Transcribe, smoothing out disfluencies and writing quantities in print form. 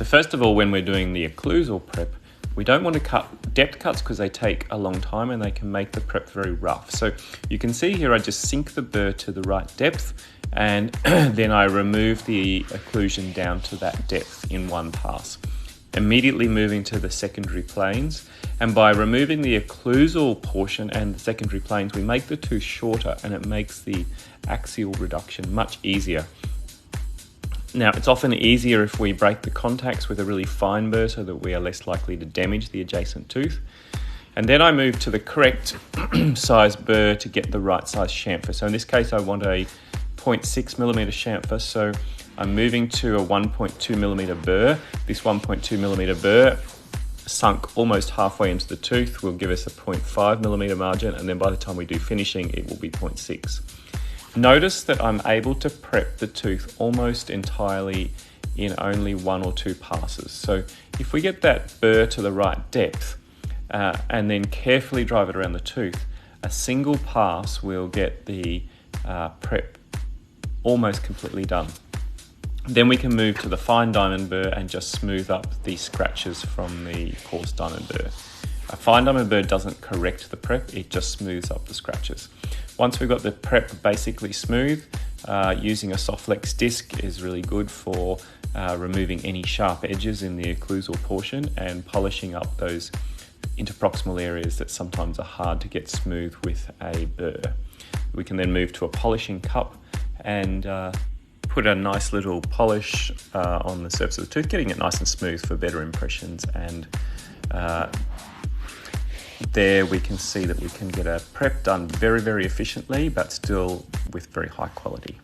So first of all, when we're doing the occlusal prep, we don't want to cut depth cuts because they take a long time and they can make the prep very rough. So you can see here I just sink the burr to the right depth, and then I remove the occlusion down to that depth in one pass. Immediately moving to the secondary planes, and by removing the occlusal portion and the secondary planes, we make the tooth shorter and it makes the axial reduction much easier. Now, it's often easier if we break the contacts with a really fine burr so that we are less likely to damage the adjacent tooth. And then I move to the correct size burr to get the right size chamfer. So in this case, I want a 0.6mm chamfer, so I'm moving to a 1.2mm burr. This 1.2mm burr, sunk almost halfway into the tooth, will give us a 0.5mm margin, and then by the time we do finishing, it will be 0.6. Notice that I'm able to prep the tooth almost entirely in only 1 or 2 passes. So if we get that burr to the right depth and then carefully drive it around the tooth, a single pass will get the prep almost completely done. Then we can move to the fine diamond burr and just smooth up the scratches from the coarse diamond burr. A fine diamond burr doesn't correct the prep, it just smooths up the scratches. Once we've got the prep basically smooth, using a Softlex disc is really good for removing any sharp edges in the occlusal portion and polishing up those interproximal areas that sometimes are hard to get smooth with a burr. We can then move to a polishing cup and put a nice little polish on the surface of the tooth, getting it nice and smooth for better impressions, and there we can see that we can get a prep done very, very efficiently, but still with very high quality.